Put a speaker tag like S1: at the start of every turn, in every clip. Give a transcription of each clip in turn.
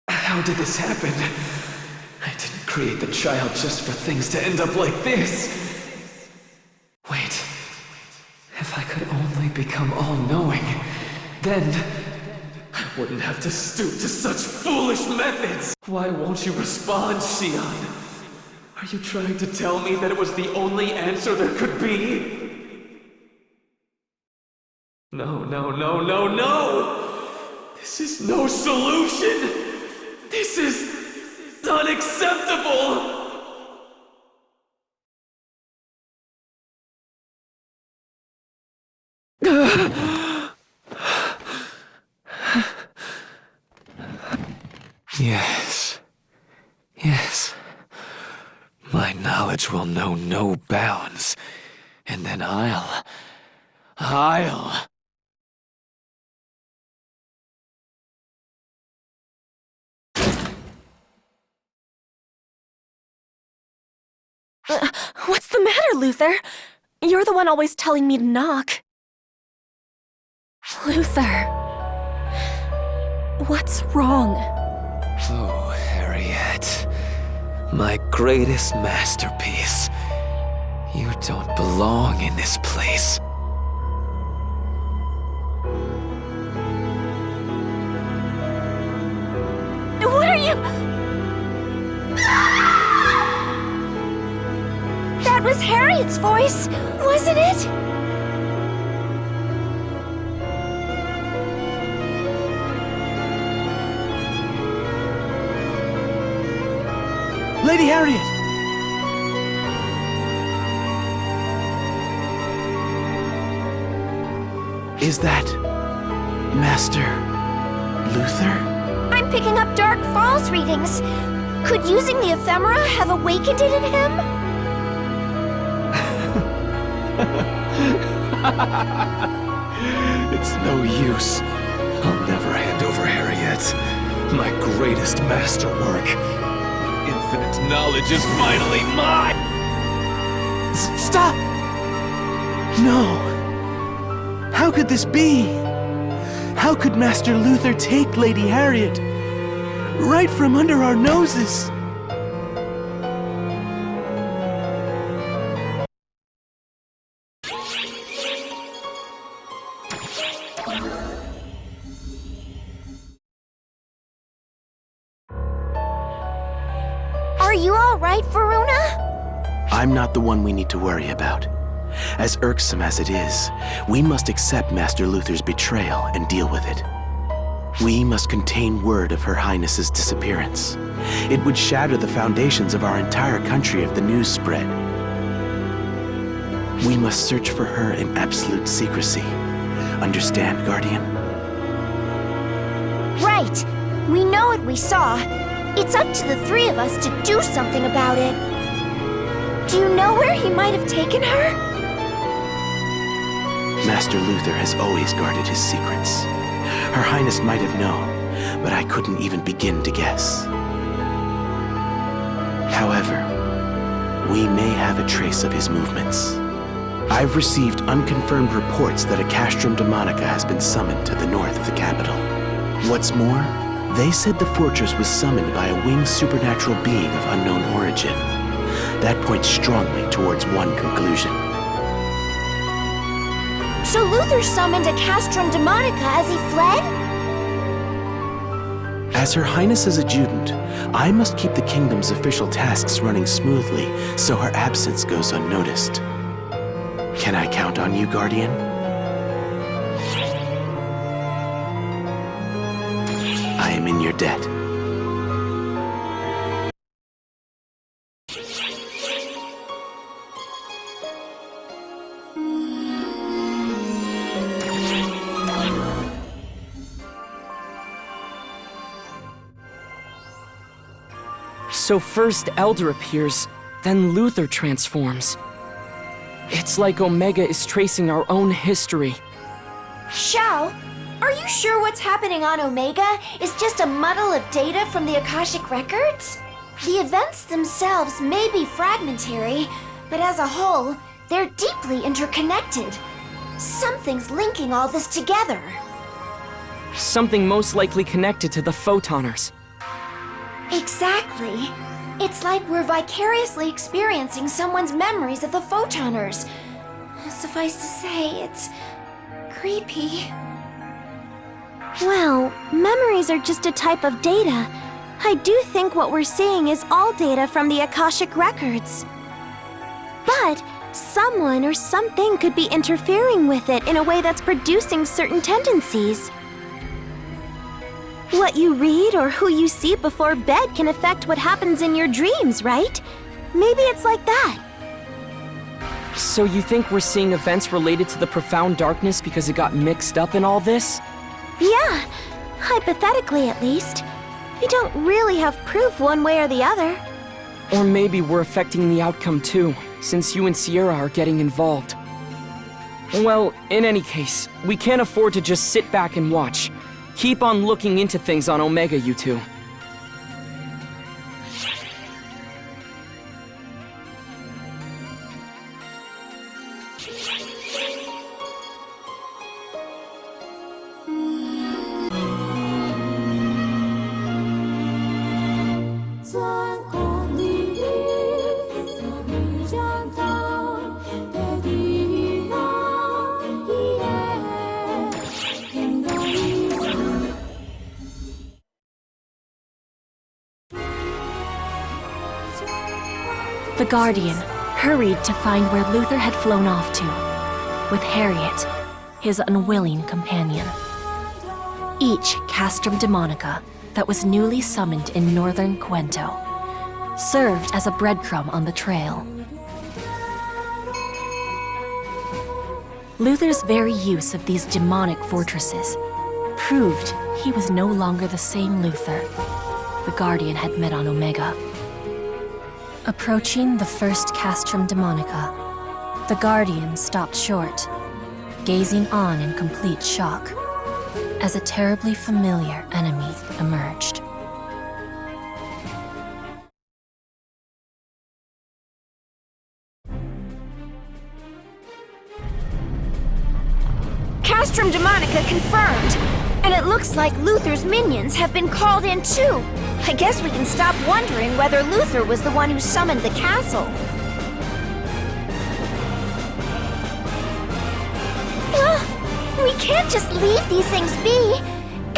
S1: How did this happen? I didn't create the child just for things to end up like this. Wait. If I could only become all-knowing, then I wouldn't have to stoop to such foolish methods. Why won't you respond, Xion? Are you trying to tell me that it was the only answer there could be? No, no, no, no, no! This is no solution! This is unacceptable! Yes. Yes. My knowledge will know no bounds. And then I'll...
S2: What's the matter, Luther? You're the one always telling me to knock. Luther... What's wrong?
S1: Oh, Harriet. My greatest masterpiece. You don't belong in this place.
S2: What are you... That was Harriet's voice, wasn't it?
S3: Lady Harriet! Is that... Master... Luther?
S2: I'm picking up Dark Falls readings. Could using the ephemera have awakened it in him?
S1: It's no use. I'll never hand over Harriet. My greatest masterwork. Infinite knowledge is finally mine!
S3: Stop! No! How could this be? How could Master Luther take Lady Harriet? Right from under our noses!
S2: Are you all right, Varuna?
S3: I'm not the one we need to worry about. As irksome as it is, we must accept Master Luther's betrayal and deal with it. We must contain word of Her Highness's disappearance. It would shatter the foundations of our entire country if the news spread. We must search for her in absolute secrecy. Understand, Guardian?
S2: Right. We know what we saw. It's up to the three of us to do something about it. Do you know where he might have taken her?
S3: Master Luther has always guarded his secrets. Her Highness might have known, but I couldn't even begin to guess. However, we may have a trace of his movements. I've received unconfirmed reports that a castrum demonica has been summoned to the north of the capital. What's more, they said the fortress was summoned by a winged supernatural being of unknown origin. That points strongly towards one conclusion.
S2: So Luther summoned a castrum demonica as he fled?
S3: As Her Highness's adjutant, I must keep the kingdom's official tasks running smoothly so her absence goes unnoticed. Can I count on you, Guardian? I am in your debt.
S4: So first Elder appears, then Luther transforms. It's like Omega is tracing our own history.
S2: Xiao, are you sure what's happening on Omega is just a muddle of data from the Akashic Records? The events themselves may be fragmentary, but as a whole, they're deeply interconnected. Something's linking all this together.
S4: Something most likely connected to the photoners.
S2: Exactly. It's like we're vicariously experiencing someone's memories of the photoners. Suffice to say, it's creepy.
S5: Well, memories are just a type of data. I do think what we're seeing is all data from the Akashic Records. But someone or something could be interfering with it in a way that's producing certain tendencies. What you read or who you see before bed can affect what happens in your dreams, right? Maybe it's like that.
S4: So you think we're seeing events related to the profound darkness because it got mixed up in all this?
S5: Yeah, hypothetically at least. We don't really have proof one way or the other.
S4: Or maybe we're affecting the outcome too, since you and Sierra are getting involved. Well, in any case, we can't afford to just sit back and watch. Keep on looking into things on Omega, you two.
S6: The Guardian hurried to find where Luther had flown off to, with Harriet, his unwilling companion. Each castrum demonica that was newly summoned in northern Cuento served as a breadcrumb on the trail. Luther's very use of these demonic fortresses proved he was no longer the same Luther the Guardian had met on Omega. Approaching the first castrum demonica, the Guardian stopped short, gazing on in complete shock, as a terribly familiar enemy emerged.
S2: Castrum Demonica confirmed. And it looks like Luther's minions have been called in too. I guess we can stop wondering whether Luther was the one who summoned the castle. We can't just leave these things be.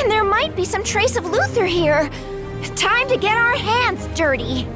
S2: And there might be some trace of Luther here. Time to get our hands dirty.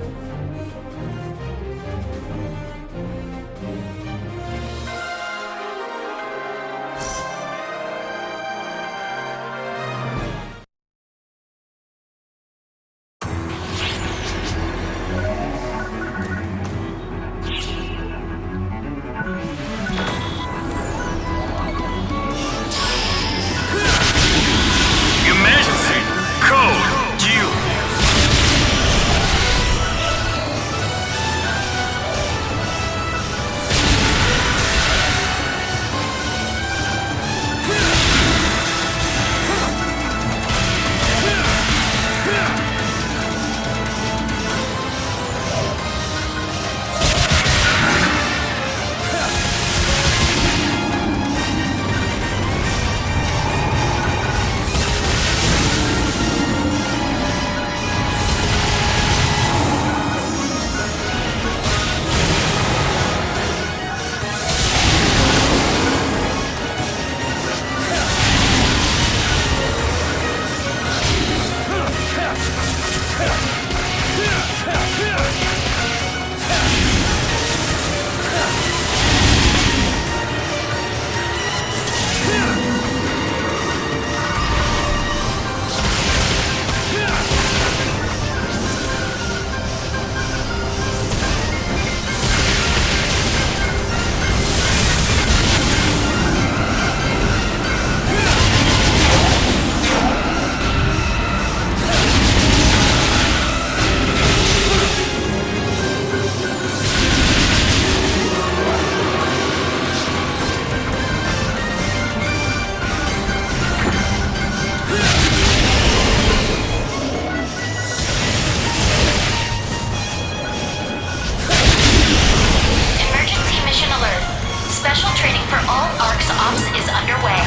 S7: underway.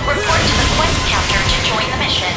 S7: Report to the quest counter to join the mission.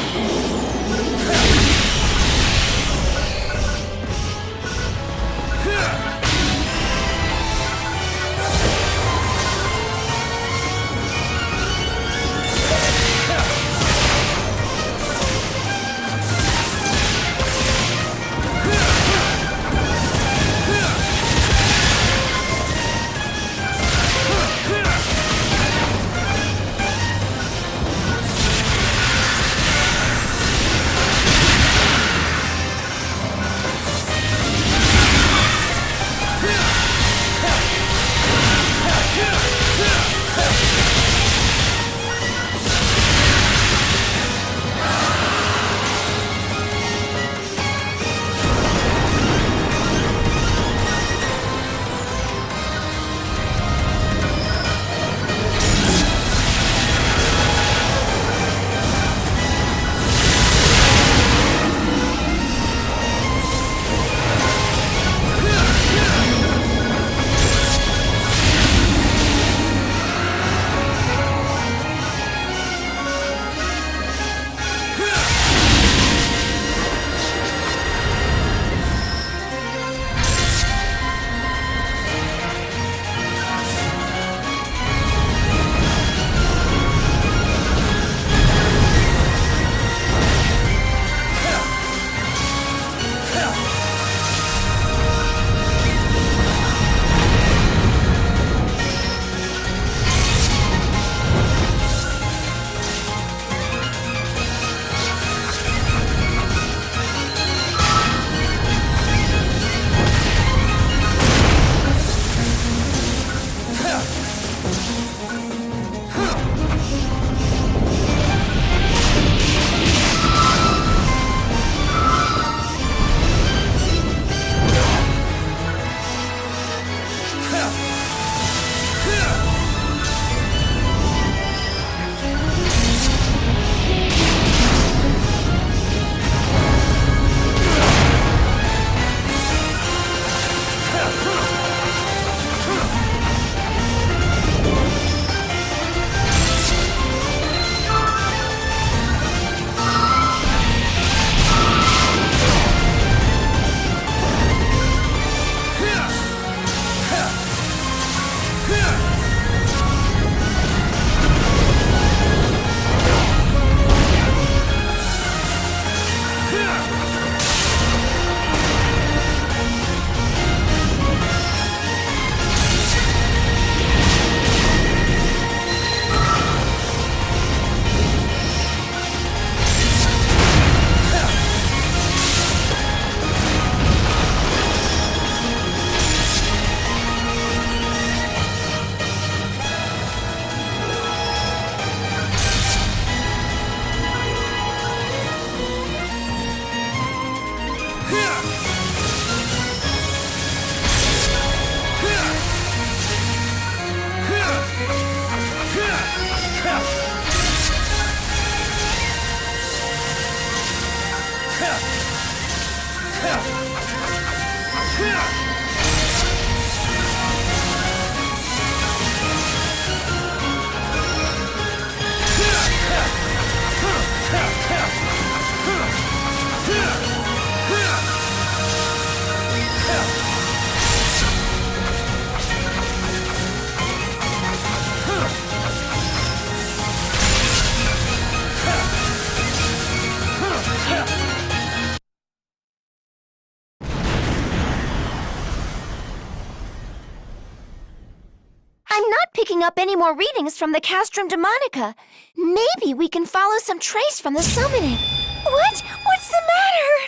S2: I'm not picking up any more readings from the Castrum Demonica. Maybe we can follow some trace from the summoning. What? What's the matter?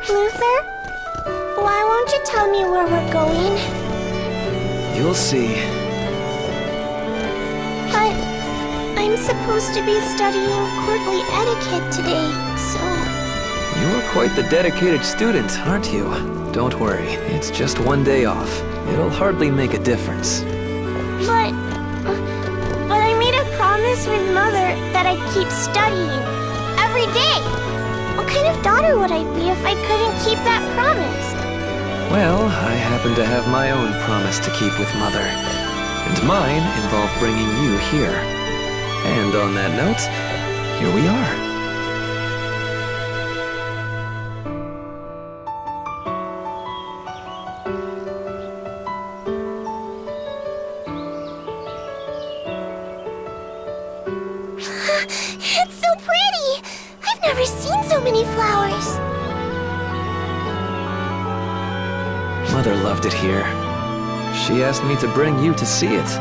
S5: Luther? Why won't you tell me where we're going?
S1: You'll see.
S5: But I'm supposed to be studying courtly etiquette today, so...
S1: You're quite the dedicated student, aren't you? Don't worry, it's just one day off. It'll hardly make a difference.
S5: But... promise with Mother that I'd keep studying every day. What kind of daughter would I be if I couldn't keep that promise?
S1: Well, I happen to have my own promise to keep with Mother. And mine involved bringing you here. And on that note, here we are.
S5: It's so pretty! I've never seen so many flowers.
S1: Mother loved it here. She asked me to bring you to see it.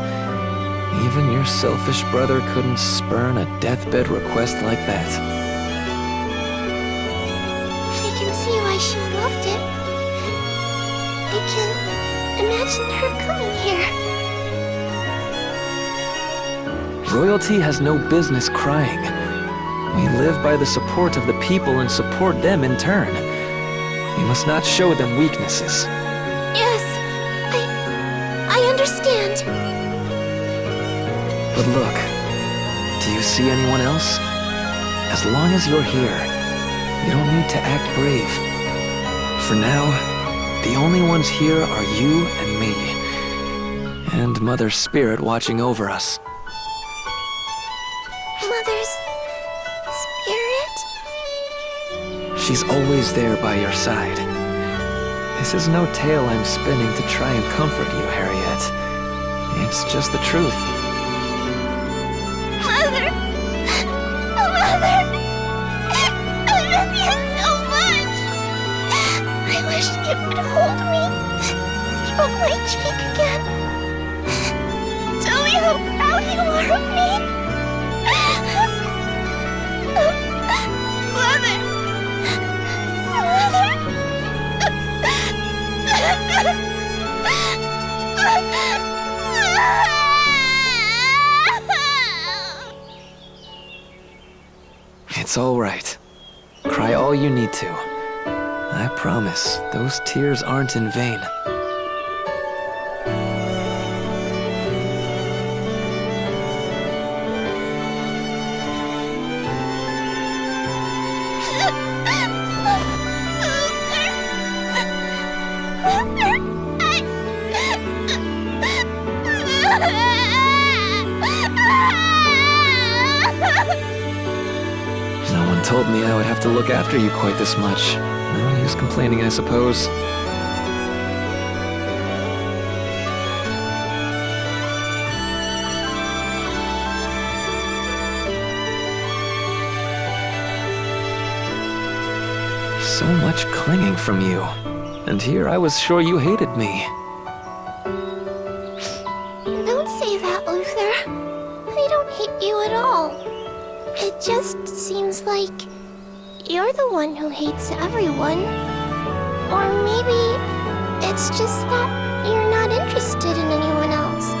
S1: Even your selfish brother couldn't spurn a deathbed request like that.
S5: I can see why she loved it. I can imagine her coming here.
S1: Royalty has no business crying. We live by the support of the people and support them in turn. We must not show them weaknesses.
S5: Yes, I understand.
S1: But look, do you see anyone else? As long as you're here, you don't need to act brave. For now, the only ones here are you and me. And Mother's spirit watching over us.
S5: Mother's spirit?
S1: She's always there by your side. This is no tale I'm spinning to try and comfort you, Harriet. It's just the truth.
S5: Mother! Mother! I miss you so much! I wish you would hold me, stroke my cheek again. Tell me how proud you are of me. Mother!
S1: It's all right. Cry all you need to. I promise, those tears aren't in vain. No one told me I would have to look after you quite this much. No use complaining, I suppose. So much clinging from you. And here I was sure you hated me.
S5: Don't say that, Luther. I don't hate you at all. It just seems like you're the one who hates everyone. Or maybe it's just that you're not interested in anyone else.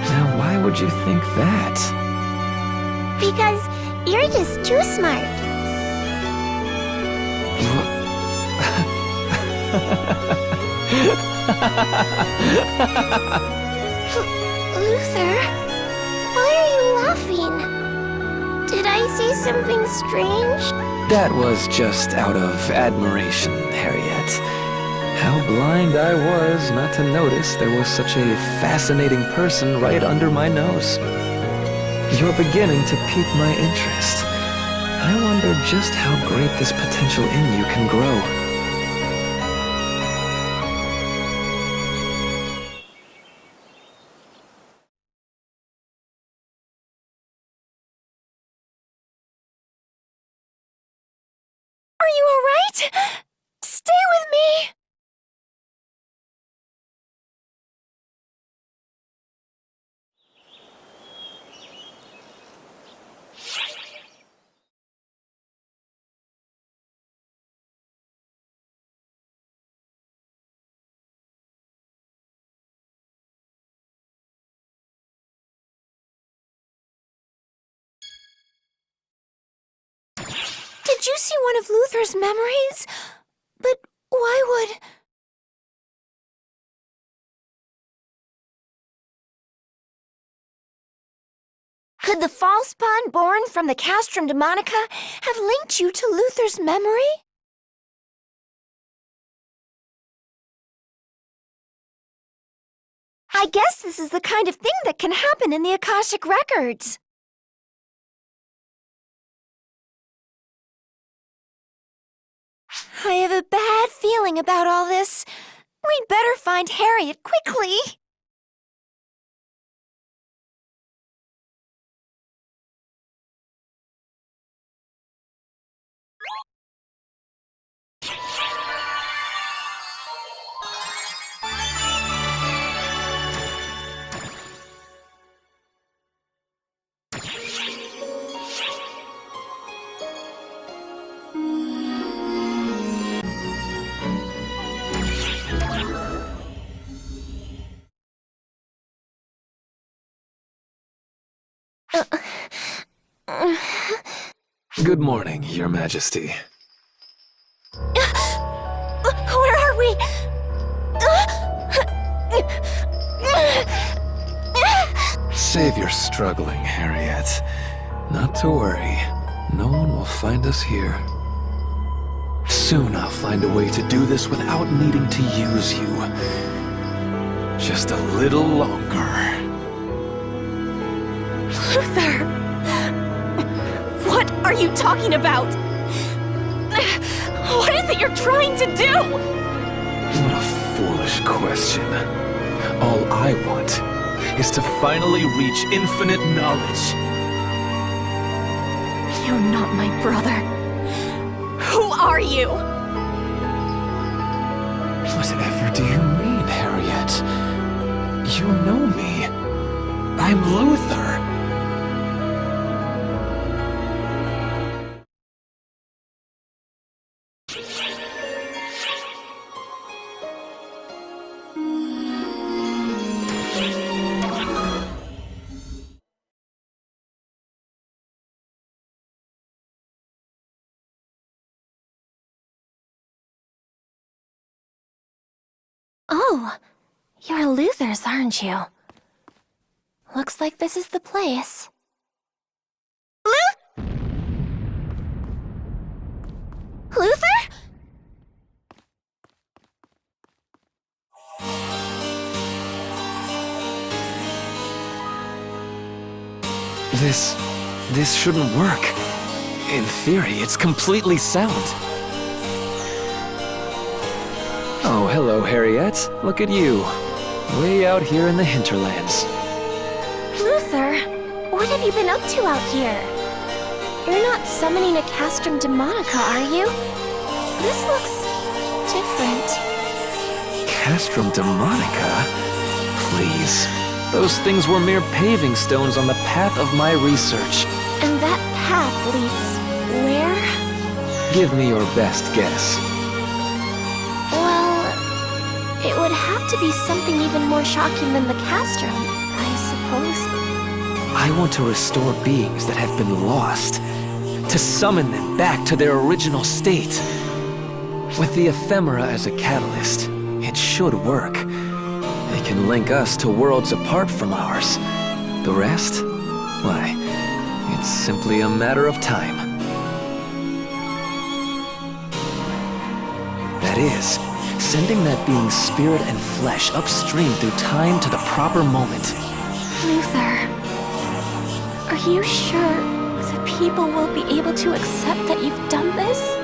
S1: Now, why would you think that?
S5: Because you're just too smart. Luther, why are you laughing? Did I say something strange?
S1: That was just out of admiration, Harriet. How blind I was not to notice there was such a fascinating person right under my nose. You're beginning to pique my interest. I wonder just how great this potential in you can grow.
S2: Are you all right? Stay with me! Did you see one of Luther's memories? But why would... Could the false spawn born from the Castrum Demonica have linked you to Luther's memory? I guess this is the kind of thing that can happen in the Akashic Records. I have a bad feeling about all this. We'd better find Harriet quickly.
S1: Good morning, Your Majesty.
S2: Where are we?
S1: Save your struggling, Harriet. Not to worry. No one will find us here. Soon I'll find a way to do this without needing to use you. Just a little longer.
S6: Luther! What are you talking about? What is it you're trying to do?
S1: What a foolish question. All I want is to finally reach infinite knowledge.
S6: You're not my brother. Who are you?
S1: Whatever do you mean, Harriet? You know me. I'm Luther.
S5: Oh, you're Luther's, aren't you? Looks like this is the place. Luther?
S1: This shouldn't work. In theory, it's completely sound. Oh, hello, Harriet. Look at you. Way out here in the hinterlands.
S5: Luther, what have you been up to out here? You're not summoning a Castrum Demonica, are you? This looks different.
S1: Castrum Demonica? Please. Those things were mere paving stones on the path of my research.
S5: And that path leads where?
S1: Give me your best guess.
S5: Well, it would have to be something even more shocking than the Castrum, I suppose.
S1: I want to restore beings that have been lost. To summon them back to their original state. With the ephemera as a catalyst, it should work. They can link us to worlds apart from ours. The rest? Why, it's simply a matter of time. That is, sending that being's spirit and flesh upstream through time to the proper moment.
S5: Luther, are you sure the people will be able to accept that you've done this?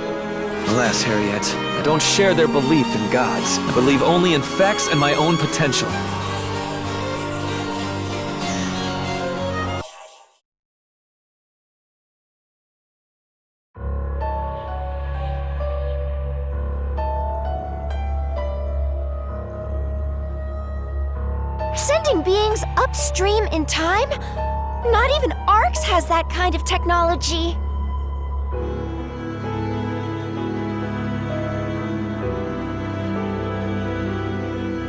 S1: Alas, Harriet, I don't share their belief in gods. I believe only in facts and my own potential.
S2: Sending beings upstream in time? Not even Arx has that kind of technology.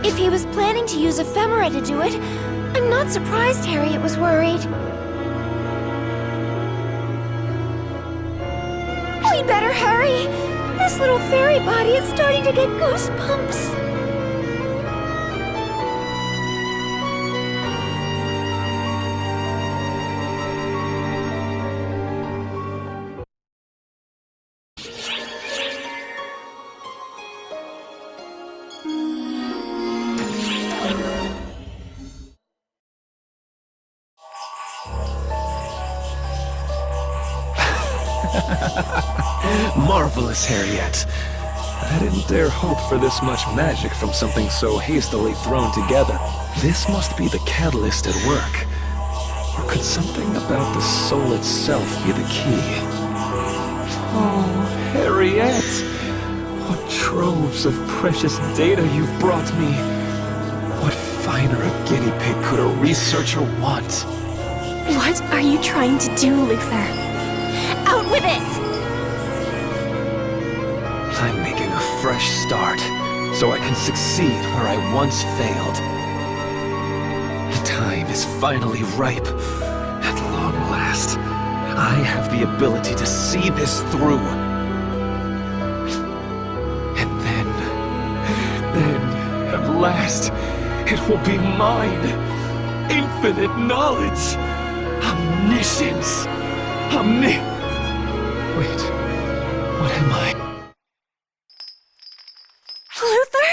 S2: If he was planning to use ephemera to do it, I'm not surprised Harriet was worried. We'd better hurry. This little fairy body is starting to get goosebumps.
S1: Marvelous, Harriet. I didn't dare hope for this much magic from something so hastily thrown together. This must be the catalyst at work. Or could something about the soul itself be the key? Oh, Harriet! What troves of precious data you've brought me! What finer a guinea pig could a researcher want?
S6: What are you trying to do, Luther? Out with it!
S1: I'm making a fresh start, so I can succeed where I once failed. The time is finally ripe. At long last, I have the ability to see this through. And then, at last, it will be mine. Infinite knowledge. Omniscience. Wait, what am I?
S6: Luther?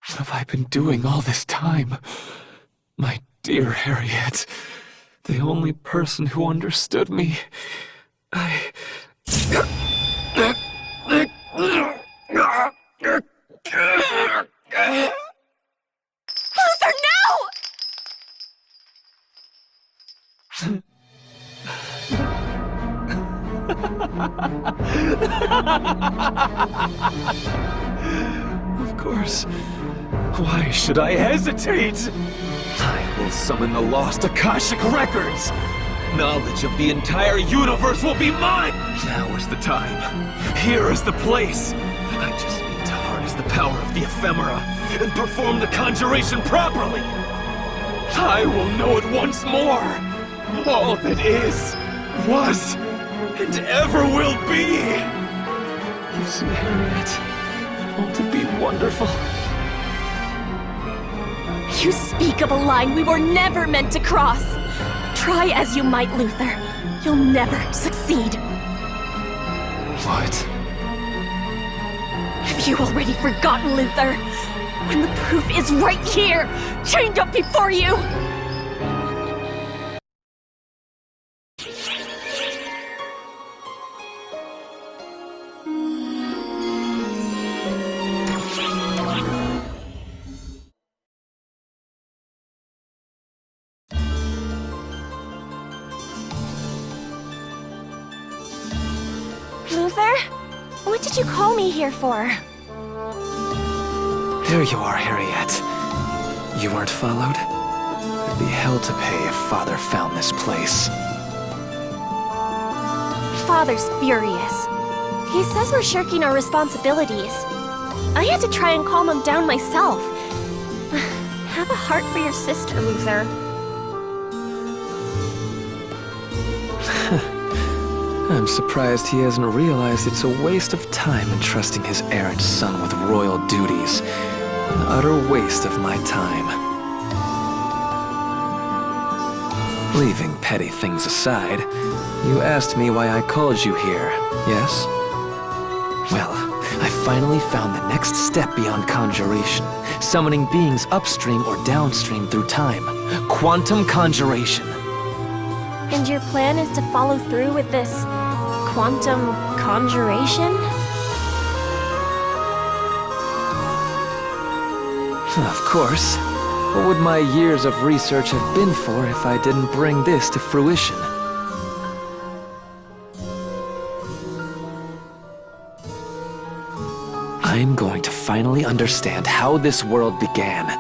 S1: What have I been doing all this time? My dear Harriet, the only person who understood me.
S6: Luther, no!
S1: Of course. Why should I hesitate? I will summon the lost Akashic Records. Knowledge of the entire universe will be mine! Now is the time. Here is the place. I just need to harness the power of the ephemera and perform the conjuration properly. I will know it once more. All that is, was, and ever will be. You see, Harriet, won't it be wonderful?
S6: You speak of a line we were never meant to cross. Try as you might, Luther, you'll never succeed.
S1: What?
S6: Have you already forgotten, Luther? When the proof is right here, chained up before you! Luther? What did you call me here for?
S1: There you are, Harriet. You weren't followed? There'd be hell to pay if Father found this place.
S6: Father's furious. He says we're shirking our responsibilities. I had to try and calm him down myself. Have a heart for your sister, Luther.
S1: I'm surprised he hasn't realized it's a waste of time entrusting his errant son with royal duties. An utter waste of my time. Leaving petty things aside, you asked me why I called you here, yes? Well, I finally found the next step beyond conjuration, summoning beings upstream or downstream through time. Quantum conjuration.
S6: And your plan is to follow through with this quantum conjuration?
S1: Of course. What would my years of research have been for if I didn't bring this to fruition? I'm going to finally understand how this world began.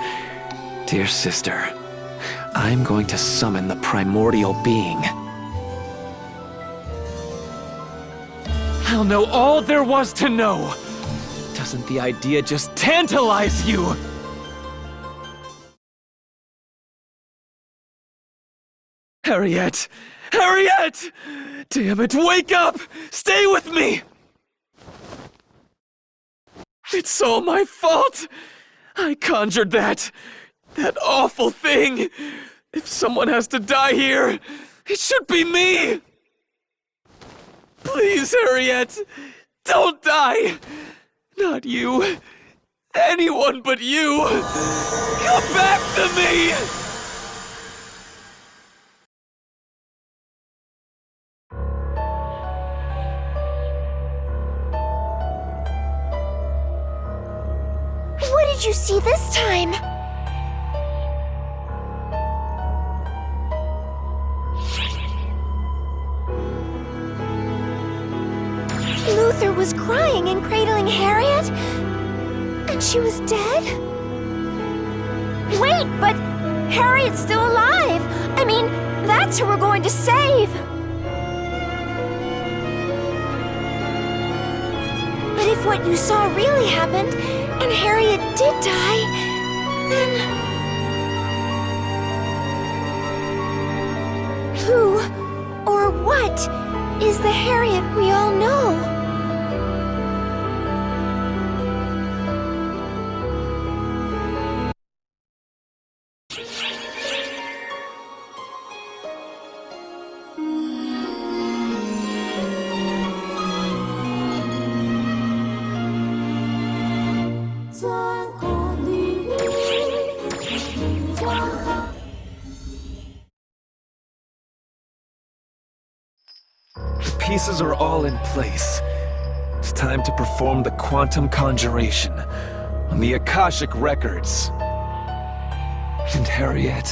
S1: Dear sister, I'm going to summon the primordial being. I'll know all there was to know. Doesn't the idea just tantalize you? Harriet! Harriet! Damn it, wake up! Stay with me! It's all my fault! I conjured that awful thing! If someone has to die here, it should be me! Please, Harriet! Don't die! Not you! Anyone but you! Come back to me!
S2: did you see this time? Luther was crying and cradling Harriet? And she was dead? Wait, but Harriet's still alive! I mean, that's who we're going to save! But if what you saw really happened, and Harriet did die, then... who or what is the Harriet we all know?
S1: The pieces are all in place. It's time to perform the quantum conjuration on the Akashic records. And Harriet,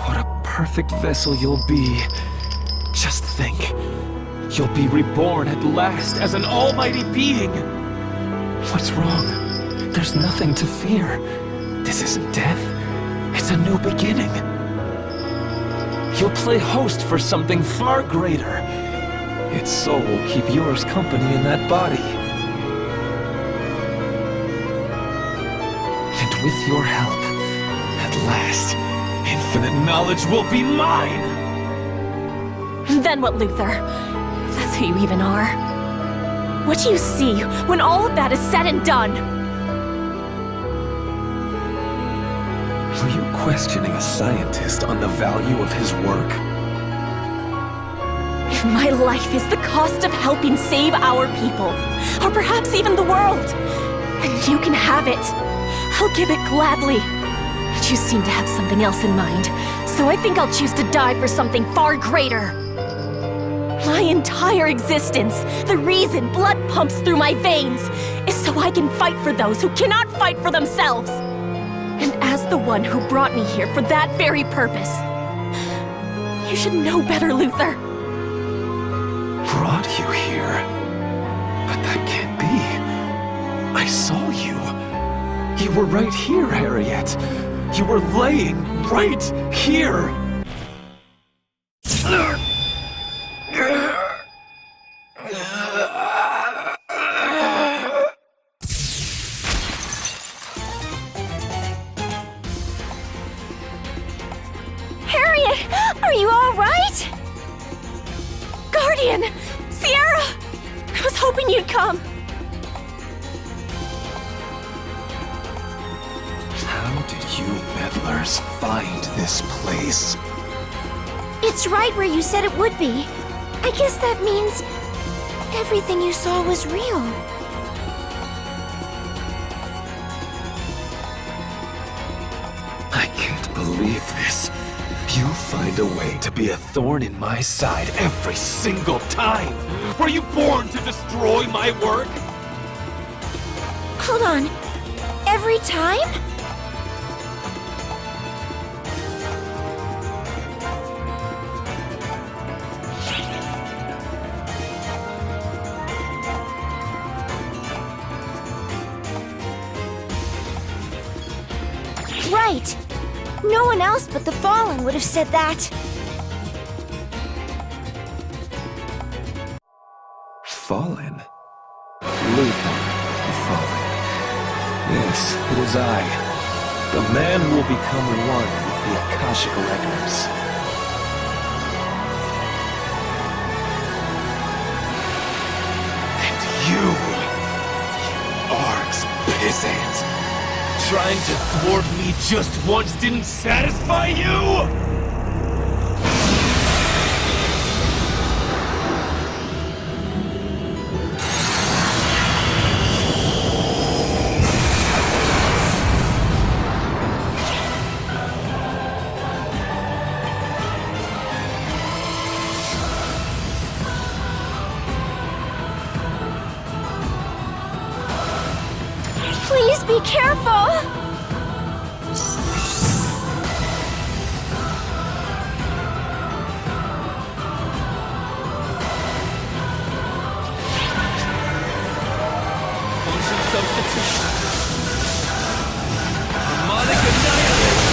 S1: what a perfect vessel you'll be. Just think, you'll be reborn at last as an almighty being. What's wrong? There's nothing to fear. This isn't death. It's a new beginning. You'll play host for something far greater. Its soul will keep yours company in that body. And with your help, at last, infinite knowledge will be mine!
S6: Then what, Luther? If that's who you even are. What do you see when all of that is said and done?
S1: Are you questioning a scientist on the value of his work?
S6: If my life is the cost of helping save our people, or perhaps even the world, then you can have it. I'll give it gladly. But you seem to have something else in mind, so I think I'll choose to die for something far greater. My entire existence, the reason blood pumps through my veins, is so I can fight for those who cannot fight for themselves. And as the one who brought me here for that very purpose, you should know better, Luther.
S1: Brought you here? But that can't be. I saw you. You were right here, Harriet. You were laying right here.
S2: Harriet, are you all right?
S6: Guardian! Sierra! I was hoping you'd come.
S1: How did you meddlers find this place?
S2: It's right where you said it would be. I guess that means everything you saw was real.
S1: I can't believe this. You find a way to be a thorn in my side every single time. Were you born to destroy my work?
S2: Hold on. Every time? Right. No one else but the Fallen would have said that.
S1: Fallen? Luther, the Fallen. Yes, it is I. The man who will become one with the Akashic records. And you Arx pissant! Trying to thwart me just once didn't satisfy you?
S2: Please be
S5: Be careful!
S1: Function substitution. Harmonic annihilation.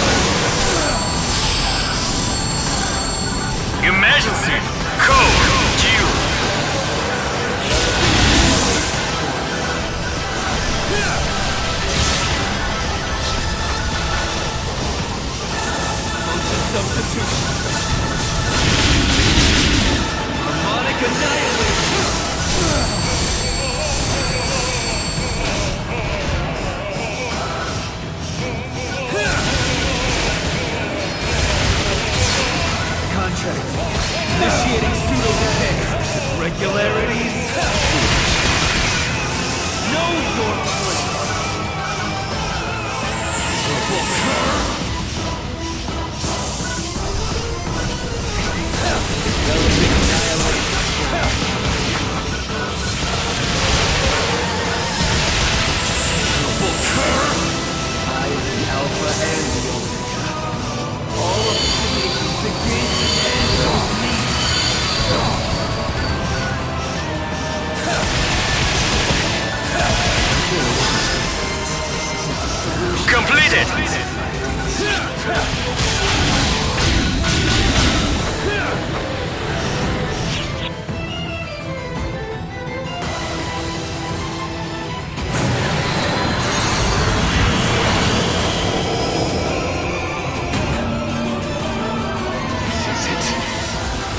S8: Emergency! Code due!
S1: Function substitution. Harmonic annihilation. Contract. Initiating pseudo repair. Regularities. Know your place. I am the Alpha and the Omega. All of creation begins and ends with me.
S8: Completed!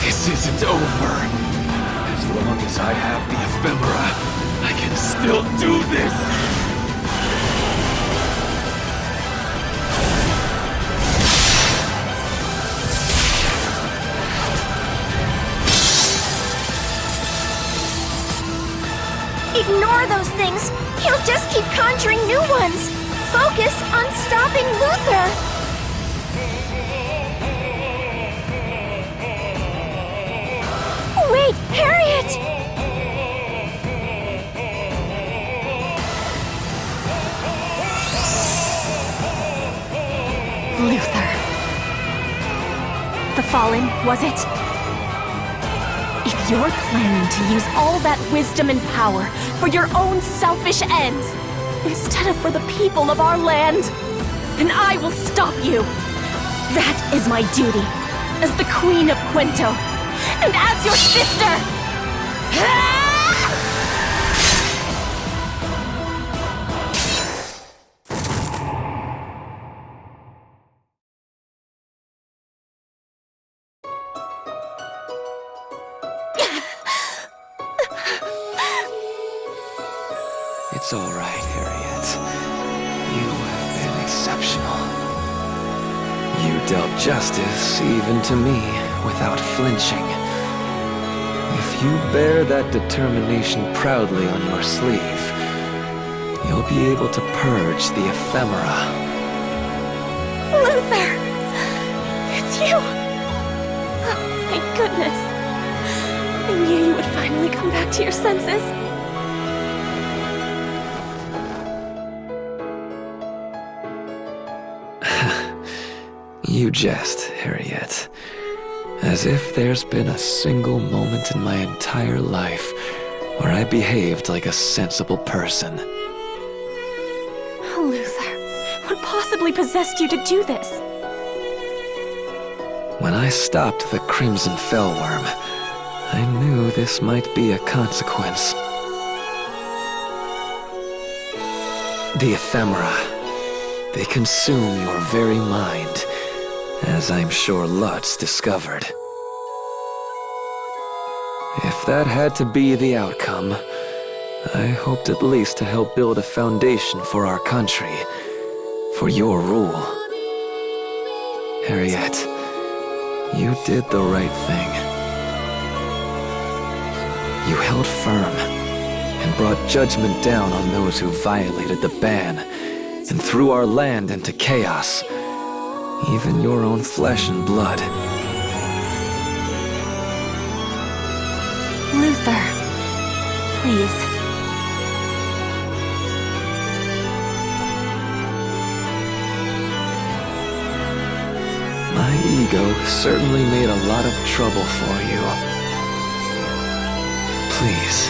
S1: This isn't over. As long as I have the ephemera, I can still do this.
S2: Ignore those things. He'll just keep conjuring new ones. Focus on stopping Luther. Wait, Harriet!
S6: Luther. The Fallen, was it? If you're planning to use all that wisdom and power for your own selfish ends, instead of for the people of our land, then I will stop you. That is my duty, as the Queen of Quento, and as your sister!
S1: It's all right, Harriet. You have been exceptional. You dealt justice even to me without flinching. If you bear that determination proudly on your sleeve, you'll be able to purge the ephemera.
S5: Luther! It's you! Oh, my goodness. I knew you would finally come back to your senses.
S1: You jest, Harriet. As if there's been a single moment in my entire life where I behaved like a sensible person.
S6: Oh, Luther, what possibly possessed you to do this?
S1: When I stopped the Crimson Fellworm, I knew this might be a consequence. The ephemera, they consume your very mind, as I'm sure Lutz discovered. If that had to be the outcome, I hoped at least to help build a foundation for our country, for your rule. Harriet, you did the right thing. You held firm and brought judgment down on those who violated the ban and threw our land into chaos. Even your own flesh and blood.
S6: Luther, please.
S1: ego certainly made a lot of trouble for you. Please,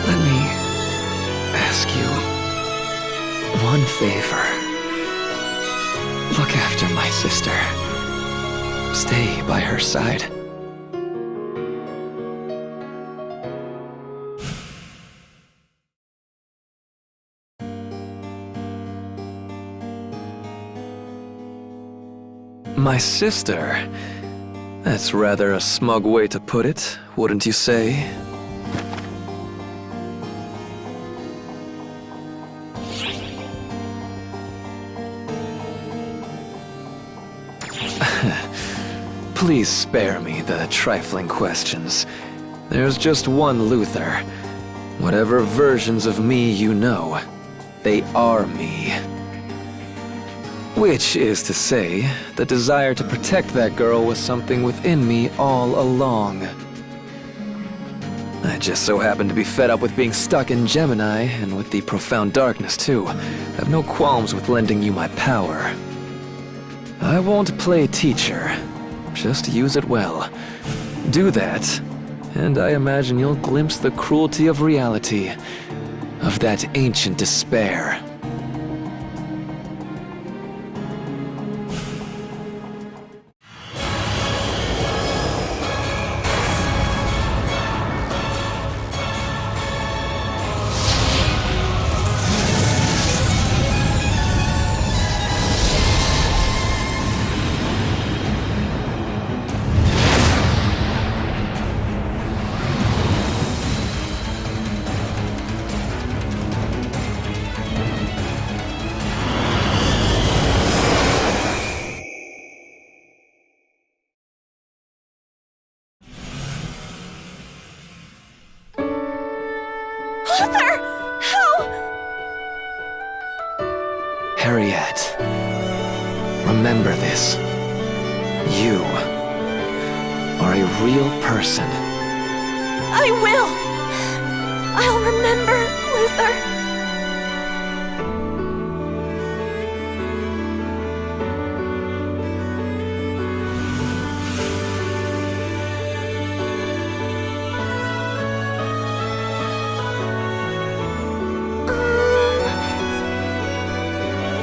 S1: let me ask you one favor. Look after my sister. Stay by her side. My sister? That's rather a smug way to put it, wouldn't you say? Please spare me the trifling questions. There's just one Luther. Whatever versions of me you know, they are me. Which is to say, the desire to protect that girl was something within me all along. I just so happen to be fed up with being stuck in Gemini, and with the profound darkness too. I have no qualms with lending you my power. I won't play teacher. Just use it well. Do that, and I imagine you'll glimpse the cruelty of reality, of that ancient despair.
S5: Luther! How?
S1: Harriet, remember this. You are a real person.
S5: I will! I'll remember, Luther.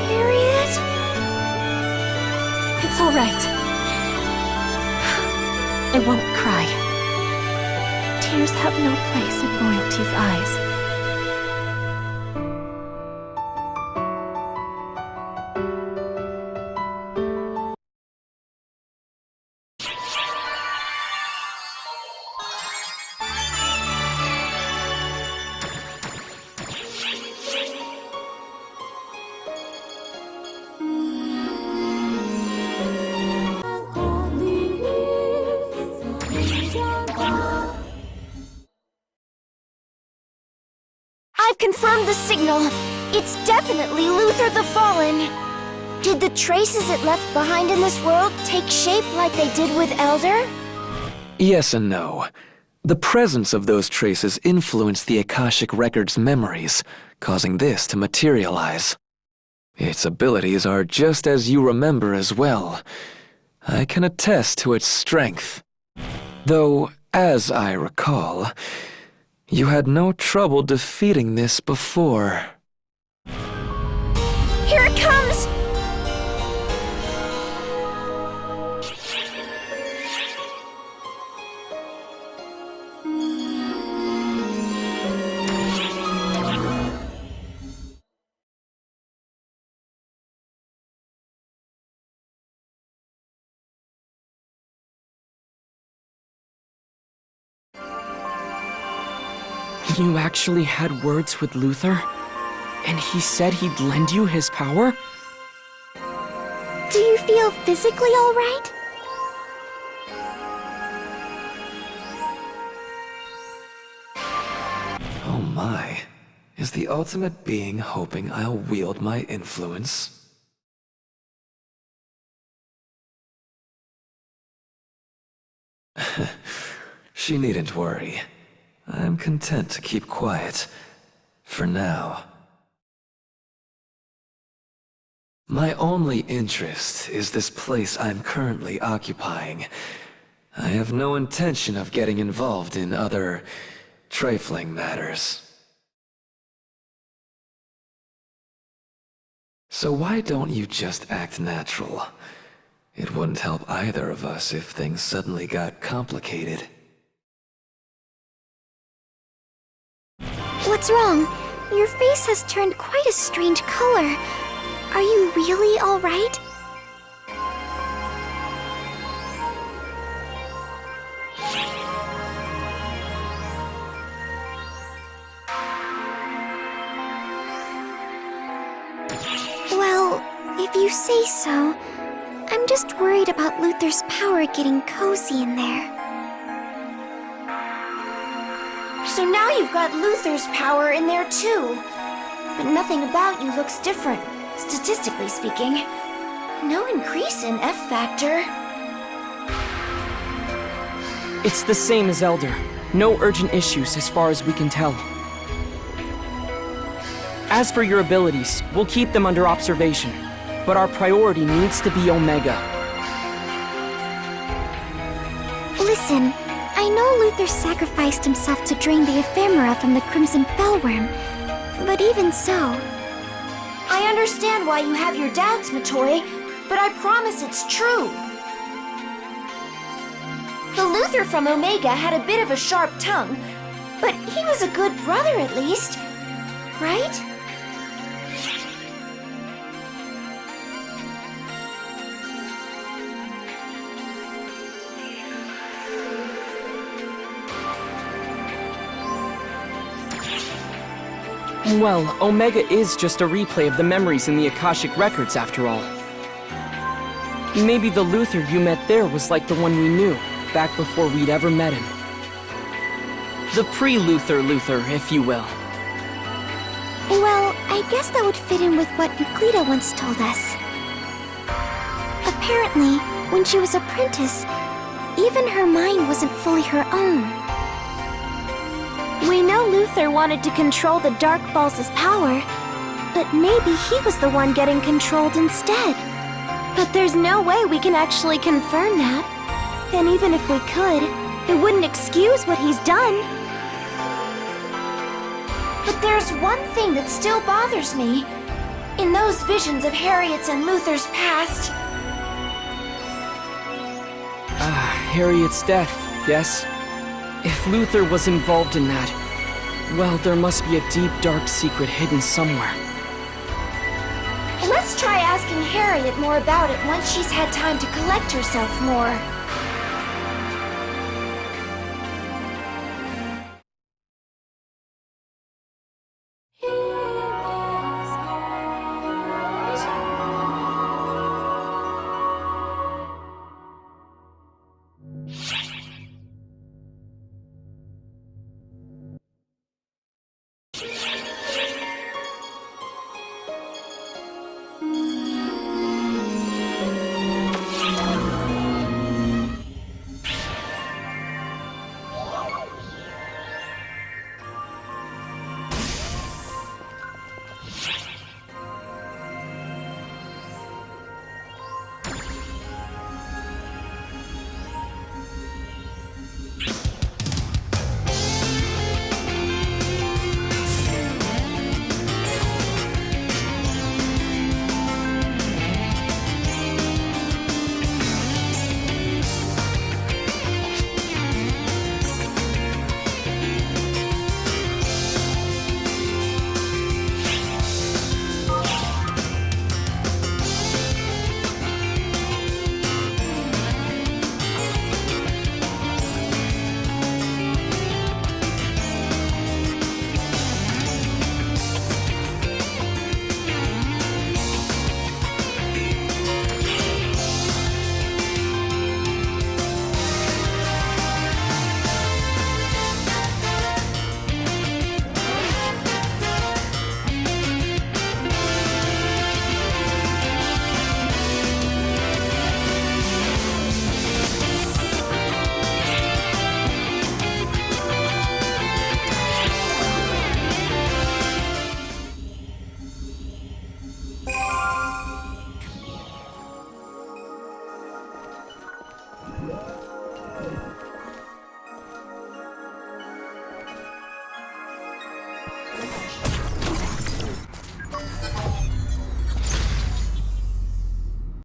S5: Harriet?
S6: It's all right. I won't cry. Tears have no place in royalty's eyes.
S2: I've confirmed the signal. It's definitely Luther the Fallen. Did the traces it left behind in this world take shape like they did with Elder?
S1: Yes and no. The presence of those traces influenced the Akashic Record's memories, causing this to materialize. Its abilities are just as you remember as well. I can attest to its strength. Though, as I recall, you had no trouble defeating this before.
S2: Here it comes!
S4: You actually had words with Luther? And he said he'd lend you his power?
S2: Do you feel physically all right?
S1: Oh my. Is the ultimate being hoping I'll wield my influence? She needn't worry. I'm content to keep quiet. For now. My only interest is this place I'm currently occupying. I have no intention of getting involved in other trifling matters. So why don't you just act natural? It wouldn't help either of us if things suddenly got complicated.
S5: What's wrong? Your face has turned quite a strange color. Are you really all right? Well, if you say so, I'm just worried about Luther's power getting cozy in there.
S2: So now you've got Luther's power in there too. But nothing about you looks different, statistically speaking. No increase in F factor.
S4: It's the same as Elder. No urgent issues as far as we can tell. As for your abilities, we'll keep them under observation. But our priority needs to be Omega.
S5: Listen, I know Luther sacrificed himself to drain the ephemera from the Crimson Fellworm, but even so...
S2: I understand why you have your doubts, Matoy, but I promise it's true. The Luther from Omega had a bit of a sharp tongue, but he was a good brother at least, right?
S4: Well, Omega is just a replay of the memories in the Akashic Records, after all. Maybe the Luther you met there was like the one we knew, back before we'd ever met him. The pre-Luther Luther, if you will.
S5: Well, I guess that would fit in with what Euclida once told us. Apparently, when she was a apprentice, even her mind wasn't fully her own. We know Luther wanted to control the Dark Balls' power, but maybe he was the one getting controlled instead. But there's no way we can actually confirm that. And even if we could, it wouldn't excuse what he's done.
S2: But there's one thing that still bothers me. In those visions of Harriet's and Luther's past...
S4: Harriet's death, yes? If Luther was involved in that, well, there must be a deep, dark secret hidden somewhere.
S2: Let's try asking Harriet more about it once she's had time to collect herself more.